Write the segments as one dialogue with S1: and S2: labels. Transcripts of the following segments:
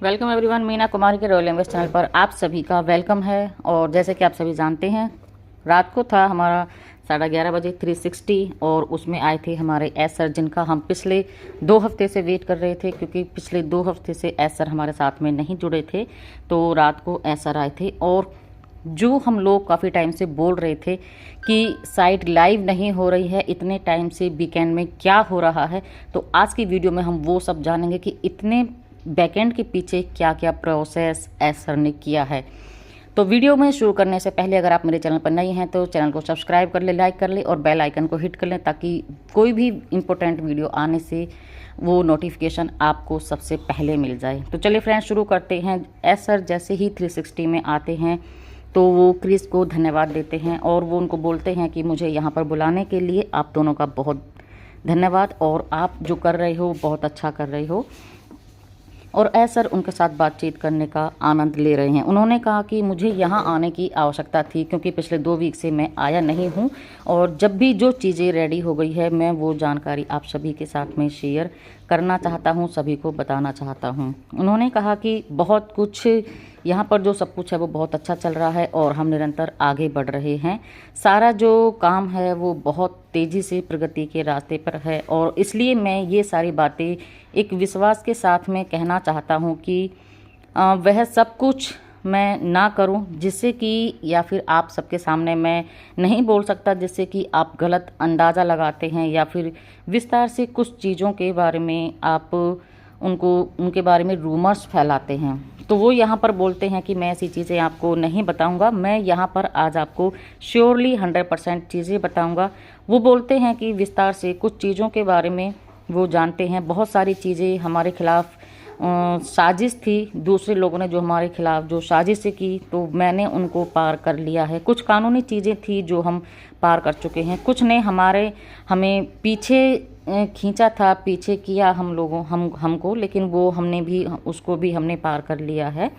S1: Welcome everyone, Meena Kumari के royal invest channel पर आप सभी का वेलकम है। और जैसे कि आप सभी जानते हैं, रात को था हमारा 11:30 बजे 360 और उसमें आए थे हमारे एस सर, जिनका हम पिछले 2 हफ्ते से वेट कर रहे थे, क्योंकि पिछले 2 हफ्ते से एस सर हमारे साथ में नहीं जुड़े थे। तो रात को एस सर आए थे और जो हम लोग काफ़ी टाइम से बोल रहे थे कि साइट लाइव नहीं हो रही है, इतने टाइम से वीकेंड में क्या हो रहा है, तो आज की वीडियो में हम वो सब जानेंगे कि इतने बैकएंड के पीछे क्या क्या प्रोसेस एस सर ने किया है। तो वीडियो में शुरू करने से पहले अगर आप मेरे चैनल पर नए हैं तो चैनल को सब्सक्राइब कर ले, लाइक कर ले और बेल आइकन को हिट कर लें, ताकि कोई भी इम्पोर्टेंट वीडियो आने से वो नोटिफिकेशन आपको सबसे पहले मिल जाए। तो चलिए फ्रेंड्स, शुरू करते हैं। एस सर जैसे ही 360 में आते हैं तो वो क्रिस को धन्यवाद देते हैं और वो उनको बोलते हैं कि मुझे यहाँ पर बुलाने के लिए आप दोनों का बहुत धन्यवाद, और आप जो कर रहे हो बहुत अच्छा कर रहे हो। और एस सर उनके साथ बातचीत करने का आनंद ले रहे हैं। उन्होंने कहा कि मुझे यहाँ आने की आवश्यकता थी, क्योंकि पिछले 2 वीक से मैं आया नहीं हूँ, और जब भी जो चीज़ें रेडी हो गई है मैं वो जानकारी आप सभी के साथ में शेयर करना चाहता हूँ, सभी को बताना चाहता हूँ। उन्होंने कहा कि बहुत कुछ यहाँ पर जो सब कुछ है वो बहुत अच्छा चल रहा है और हम निरंतर आगे बढ़ रहे हैं। सारा जो काम है वो बहुत तेज़ी से प्रगति के रास्ते पर है, और इसलिए मैं ये सारी बातें एक विश्वास के साथ में कहना चाहता हूँ कि वह सब कुछ मैं ना करूं जिससे कि, या फिर आप सबके सामने मैं नहीं बोल सकता जिससे कि आप गलत अंदाज़ा लगाते हैं या फिर विस्तार से कुछ चीज़ों के बारे में आप उनके बारे में रूमर्स फैलाते हैं। तो वो यहाँ पर बोलते हैं कि मैं ऐसी चीज़ें आपको नहीं बताऊंगा, मैं यहाँ पर आज आपको श्योरली 100% चीज़ें बताऊंगा। वो बोलते हैं कि विस्तार से कुछ चीज़ों के बारे में वो जानते हैं। बहुत सारी चीज़ें हमारे खिलाफ साजिश थी, दूसरे लोगों ने जो हमारे खिलाफ जो साजिश की, तो मैंने उनको पार कर लिया है। कुछ कानूनी चीज़ें थी जो हम पार कर चुके हैं, कुछ ने हमें पीछे खींचा था, पीछे किया हमको, लेकिन वो उसको भी हमने पार कर लिया है।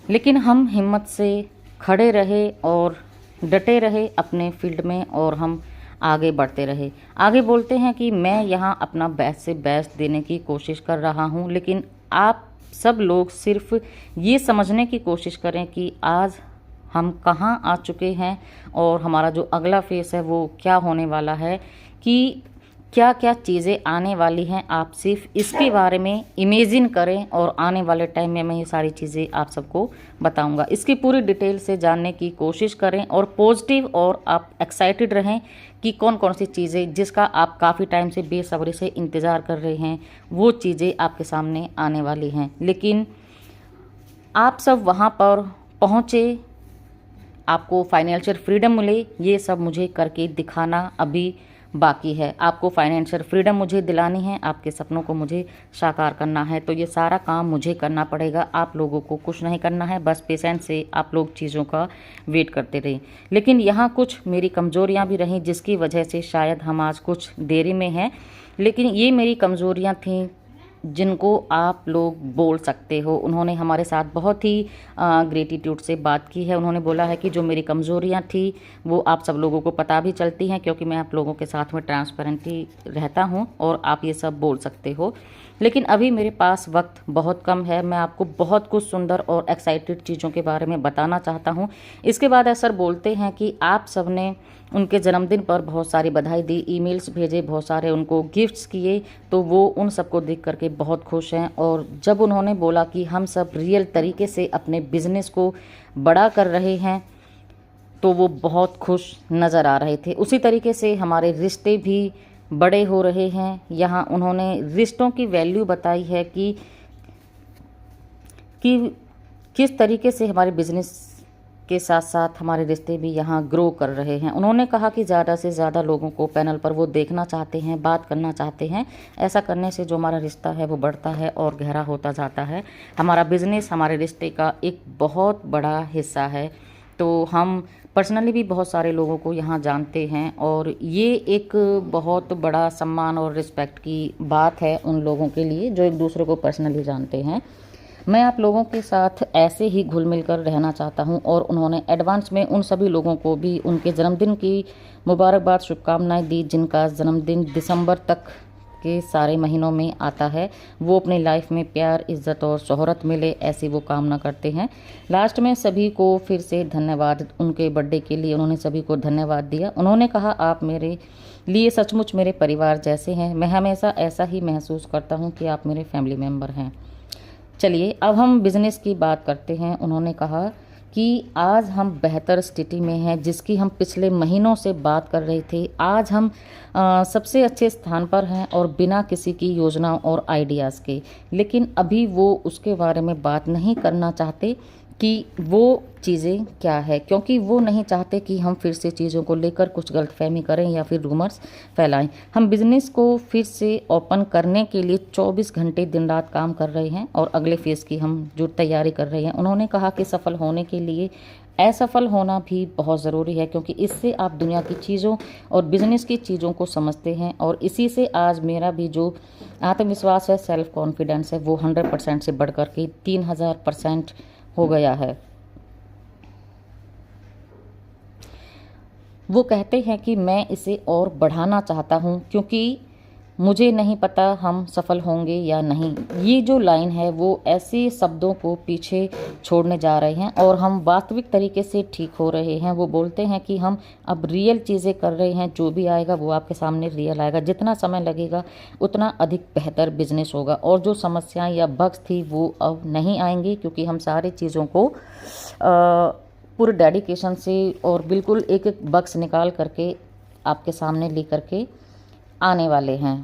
S1: लेकिन हम हिम्मत से खड़े रहे और डटे रहे अपने फील्ड में, और हम आगे बढ़ते रहे। आगे बोलते हैं कि मैं यहाँ अपना बेस्ट से बेस्ट देने की कोशिश कर रहा हूँ, लेकिन आप सब लोग सिर्फ ये समझने की कोशिश करें कि आज हम कहाँ आ चुके हैं और हमारा जो अगला फेस है वो क्या होने वाला है, कि क्या क्या चीज़ें आने वाली हैं। आप सिर्फ इसके बारे में इमेजिन करें और आने वाले टाइम में मैं ये सारी चीज़ें आप सबको बताऊंगा। इसकी पूरी डिटेल से जानने की कोशिश करें और पॉजिटिव और आप एक्साइटेड रहें कि कौन कौन सी चीज़ें जिसका आप काफ़ी टाइम से बेसब्री से इंतज़ार कर रहे हैं, वो चीज़ें आपके सामने आने वाली हैं। लेकिन आप सब वहाँ पर पहुँचे, आपको फाइनेंशियल फ्रीडम मिले, ये सब मुझे करके दिखाना अभी बाकी है। आपको फाइनेंशियल फ्रीडम मुझे दिलानी है, आपके सपनों को मुझे साकार करना है, तो ये सारा काम मुझे करना पड़ेगा। आप लोगों को कुछ नहीं करना है, बस पेशेंस से आप लोग चीज़ों का वेट करते रहे। लेकिन यहाँ कुछ मेरी कमज़ोरियाँ भी रहीं, जिसकी वजह से शायद हम आज कुछ देरी में हैं, लेकिन ये मेरी कमज़ोरियाँ थीं जिनको आप लोग बोल सकते हो। उन्होंने हमारे साथ बहुत ही ग्रेटिट्यूड से बात की है। उन्होंने बोला है कि जो मेरी कमज़ोरियाँ थी वो आप सब लोगों को पता भी चलती हैं, क्योंकि मैं आप लोगों के साथ में ट्रांसपेरेंटली रहता हूं और आप ये सब बोल सकते हो। लेकिन अभी मेरे पास वक्त बहुत कम है, मैं आपको बहुत कुछ सुंदर और एक्साइटेड चीज़ों के बारे में बताना चाहता हूँ। इसके बाद सर बोलते हैं कि आप सब ने उनके जन्मदिन पर बहुत सारी बधाई दी, ईमेल्स भेजे, बहुत सारे उनको गिफ्ट्स किए, तो वो उन सबको देख करके बहुत खुश हैं। और जब उन्होंने बोला कि हम सब रियल तरीके से अपने बिजनेस को बड़ा कर रहे हैं, तो वो बहुत खुश नज़र आ रहे थे। उसी तरीके से हमारे रिश्ते भी बड़े हो रहे हैं। यहाँ उन्होंने रिश्तों की वैल्यू बताई है कि किस तरीके से हमारे बिजनेस के साथ साथ हमारे रिश्ते भी यहाँ ग्रो कर रहे हैं। उन्होंने कहा कि ज़्यादा से ज़्यादा लोगों को पैनल पर वो देखना चाहते हैं, बात करना चाहते हैं। ऐसा करने से जो हमारा रिश्ता है वो बढ़ता है और गहरा होता जाता है। हमारा बिजनेस हमारे रिश्ते का एक बहुत बड़ा हिस्सा है। तो हम पर्सनली भी बहुत सारे लोगों को यहाँ जानते हैं, और ये एक बहुत बड़ा सम्मान और रिस्पेक्ट की बात है उन लोगों के लिए जो एक दूसरे को पर्सनली जानते हैं। मैं आप लोगों के साथ ऐसे ही घुल मिल कर रहना चाहता हूं, और उन्होंने एडवांस में उन सभी लोगों को भी उनके जन्मदिन की मुबारकबाद, शुभकामनाएं दी जिनका जन्मदिन दिसंबर तक के सारे महीनों में आता है। वो अपनी लाइफ में प्यार, इज्जत और शोहरत मिले, ऐसी वो कामना करते हैं। लास्ट में सभी को फिर से धन्यवाद, उनके बर्थडे के लिए उन्होंने सभी को धन्यवाद दिया। उन्होंने कहा, आप मेरे लिए सचमुच मेरे परिवार जैसे हैं। मैं हमेशा ऐसा ही महसूस करता हूँ कि आप मेरे फैमिली मेम्बर हैं। चलिए अब हम बिज़नेस की बात करते हैं। उन्होंने कहा कि आज हम बेहतर स्थिति में हैं, जिसकी हम पिछले महीनों से बात कर रहे थे। आज हम सबसे अच्छे स्थान पर हैं और बिना किसी की योजनाओं और आइडियाज़ के। लेकिन अभी वो उसके बारे में बात नहीं करना चाहते कि वो चीज़ें क्या है, क्योंकि वो नहीं चाहते कि हम फिर से चीज़ों को लेकर कुछ गलतफहमी करें या फिर रूमर्स फैलाएं। हम बिज़नेस को फिर से ओपन करने के लिए 24 घंटे दिन रात काम कर रहे हैं और अगले फेज़ की हम जो तैयारी कर रहे हैं। उन्होंने कहा कि सफल होने के लिए असफल होना भी बहुत ज़रूरी है, क्योंकि इससे आप दुनिया की चीज़ों और बिज़नेस की चीज़ों को समझते हैं। और इसी से आज मेरा भी जो आत्मविश्वास है, सेल्फ कॉन्फिडेंस है, वो 100% से बढ़कर के 3000% हो गया है। वो कहते हैं कि मैं इसे और बढ़ाना चाहता हूँ, क्योंकि मुझे नहीं पता हम सफल होंगे या नहीं। ये जो लाइन है वो ऐसे शब्दों को पीछे छोड़ने जा रहे हैं और हम वास्तविक तरीके से ठीक हो रहे हैं। वो बोलते हैं कि हम अब रियल चीज़ें कर रहे हैं, जो भी आएगा वो आपके सामने रियल आएगा। जितना समय लगेगा उतना अधिक बेहतर बिजनेस होगा और जो समस्याएं या बग्स थी वो अब नहीं आएंगी, क्योंकि हम सारी चीज़ों को पूरे डेडिकेशन से और बिल्कुल एक एक बग्स निकाल करके आपके सामने ले करके आने वाले हैं।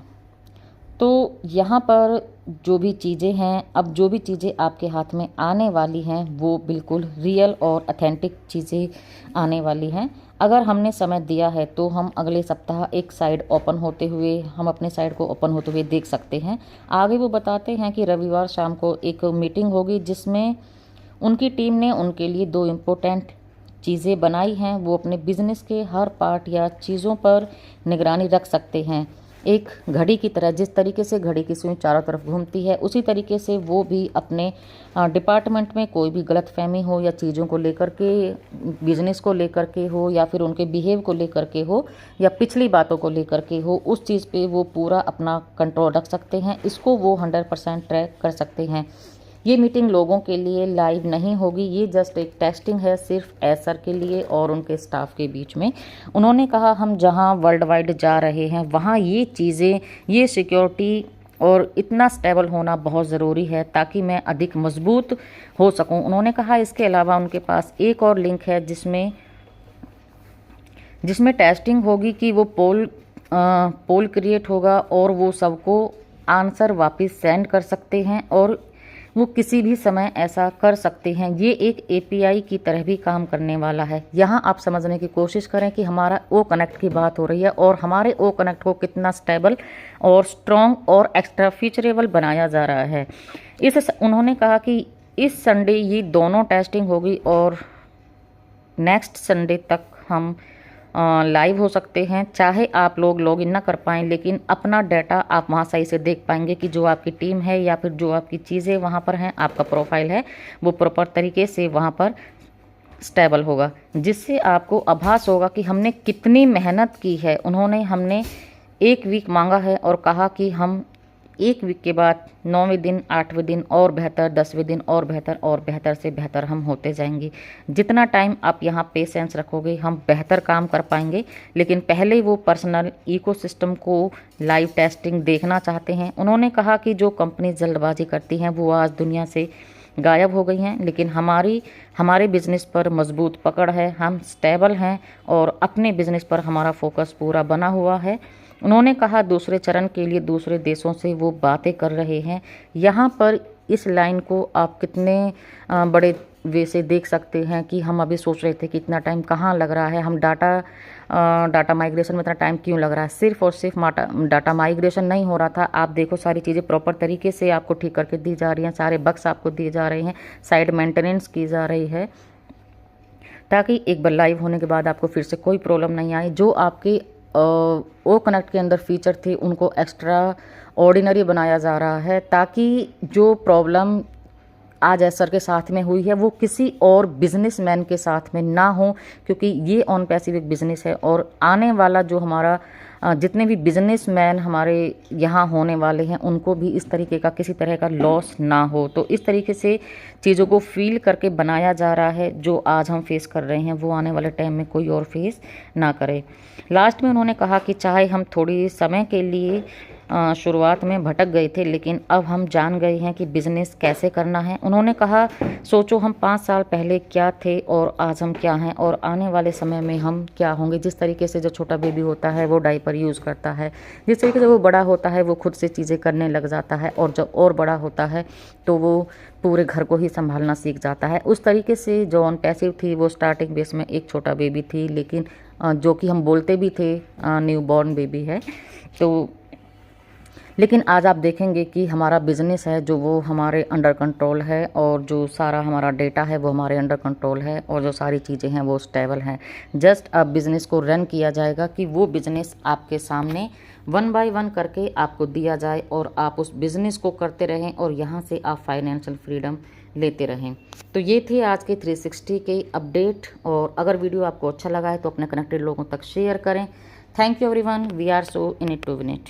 S1: तो यहाँ पर जो भी चीज़ें हैं, अब जो भी चीज़ें आपके हाथ में आने वाली हैं वो बिल्कुल रियल और ऑथेंटिक चीज़ें आने वाली हैं। अगर हमने समय दिया है तो हम अगले सप्ताह एक साइड ओपन होते हुए, हम अपने साइड को ओपन होते हुए देख सकते हैं। आगे वो बताते हैं कि रविवार शाम को एक मीटिंग होगी, जिसमें उनकी टीम ने उनके लिए 2 इम्पोर्टेंट चीज़ें बनाई हैं। वो अपने बिजनेस के हर पार्ट या चीज़ों पर निगरानी रख सकते हैं। एक घड़ी की तरह, जिस तरीके से घड़ी की सुई चारों तरफ घूमती है, उसी तरीके से वो भी अपने डिपार्टमेंट में कोई भी गलतफहमी हो या चीज़ों को लेकर के, बिजनेस को लेकर के हो या फिर उनके बिहेव को लेकर के हो या पिछली बातों को लेकर के हो, उस चीज़ पे वो पूरा अपना कंट्रोल रख सकते हैं। इसको वो 100% ट्रैक कर सकते हैं। ये मीटिंग लोगों के लिए लाइव नहीं होगी, ये जस्ट एक टेस्टिंग है, सिर्फ एसर के लिए और उनके स्टाफ के बीच में। उन्होंने कहा, हम जहां वर्ल्ड वाइड जा रहे हैं वहां ये चीज़ें, ये सिक्योरिटी और इतना स्टेबल होना बहुत ज़रूरी है ताकि मैं अधिक मजबूत हो सकूं। उन्होंने कहा, इसके अलावा उनके पास एक और लिंक है जिसमें टेस्टिंग होगी कि वो पोल क्रिएट होगा और वो सबको आंसर वापस सेंड कर सकते हैं और वो किसी भी समय ऐसा कर सकते हैं। ये एक API की तरह भी काम करने वाला है। यहाँ आप समझने की कोशिश करें कि हमारा ओ कनेक्ट की बात हो रही है और हमारे ओ कनेक्ट को कितना स्टेबल और स्ट्रॉन्ग और एक्स्ट्रा फीचरेबल बनाया जा रहा है। उन्होंने कहा कि इस संडे ये दोनों टेस्टिंग होगी और नेक्स्ट संडे तक हम लाइव हो सकते हैं। चाहे आप लोग लॉग इन ना कर पाएँ, लेकिन अपना डाटा आप वहाँ सही से देख पाएंगे कि जो आपकी टीम है या फिर जो आपकी चीज़ें वहाँ पर हैं, आपका प्रोफाइल है, वो प्रॉपर तरीके से वहाँ पर स्टेबल होगा, जिससे आपको आभास होगा कि हमने कितनी मेहनत की है। हमने 1 वीक मांगा है और कहा कि हम 1 वीक के बाद 9वें दिन, 8वें दिन और बेहतर, 10वें दिन और बेहतर और बेहतर से बेहतर हम होते जाएंगे। जितना टाइम आप यहाँ पेशेंस रखोगे, हम बेहतर काम कर पाएंगे। लेकिन पहले वो पर्सनल इकोसिस्टम को लाइव टेस्टिंग देखना चाहते हैं। उन्होंने कहा कि जो कंपनी जल्दबाजी करती हैं वो आज दुनिया से गायब हो गई हैं, लेकिन हमारे बिज़नेस पर मजबूत पकड़ है, हम स्टेबल हैं और अपने बिज़नेस पर हमारा फोकस पूरा बना हुआ है। उन्होंने कहा, दूसरे चरण के लिए दूसरे देशों से वो बातें कर रहे हैं। यहाँ पर इस लाइन को आप कितने बड़े वे से देख सकते हैं कि हम अभी सोच रहे थे कि इतना टाइम कहाँ लग रहा है, हम डाटा माइग्रेशन में इतना टाइम क्यों लग रहा है। सिर्फ और सिर्फ डाटा माइग्रेशन नहीं हो रहा था। आप देखो, सारी चीज़ें प्रॉपर तरीके से आपको ठीक करके दी जा रही हैं, सारे बग्स आपको दिए जा रहे हैं, साइड मेंटेनेंस की जा रही है, ताकि एक बार लाइव होने के बाद आपको फिर से कोई प्रॉब्लम नहीं आए। जो आपके ओ कनेक्ट के अंदर फीचर थे उनको एक्स्ट्रा ऑर्डिनरी बनाया जा रहा है, ताकि जो प्रॉब्लम आज एसर के साथ में हुई है वो किसी और बिजनेसमैन के साथ में ना हो, क्योंकि ये ऑन पैसिव बिजनेस है और आने वाला जो हमारा जितने भी बिजनेसमैन हमारे यहाँ होने वाले हैं उनको भी इस तरीके का किसी तरह का लॉस ना हो। तो इस तरीके से चीज़ों को फील करके बनाया जा रहा है। जो आज हम फेस कर रहे हैं वो आने वाले टाइम में कोई और फेस ना करे। लास्ट में उन्होंने कहा कि चाहे हम थोड़ी समय के लिए शुरुआत में भटक गए थे, लेकिन अब हम जान गए हैं कि बिज़नेस कैसे करना है। उन्होंने कहा, सोचो हम 5 साल पहले क्या थे और आज हम क्या हैं, और आने वाले समय में हम क्या होंगे। जिस तरीके से जो छोटा बेबी होता है वो डायपर यूज़ करता है, जिस तरीके से वो बड़ा होता है वो खुद से चीज़ें करने लग जाता है, और जब और बड़ा होता है तो वो पूरे घर को ही संभालना सीख जाता है। उस तरीके से जॉन पैसिव थी, वो स्टार्टिंग बेस में एक छोटा बेबी थी, लेकिन जो कि हम बोलते भी थे न्यू बॉर्न बेबी है। तो लेकिन आज आप देखेंगे कि हमारा बिज़नेस है जो वो हमारे अंडर कंट्रोल है, और जो सारा हमारा डेटा है वो हमारे अंडर कंट्रोल है, और जो सारी चीज़ें हैं वो स्टेबल हैं। जस्ट अब बिज़नेस को रन किया जाएगा कि वो बिज़नेस आपके सामने 1 बाय 1 करके आपको दिया जाए, और आप उस बिज़नेस को करते रहें और यहाँ से आप फाइनेंशियल फ्रीडम लेते रहें। तो ये थे आज के 360 के अपडेट, और अगर वीडियो आपको अच्छा लगा है तो अपने कनेक्टेड लोगों तक शेयर करें। Thank you everyone, we are so in it to win it.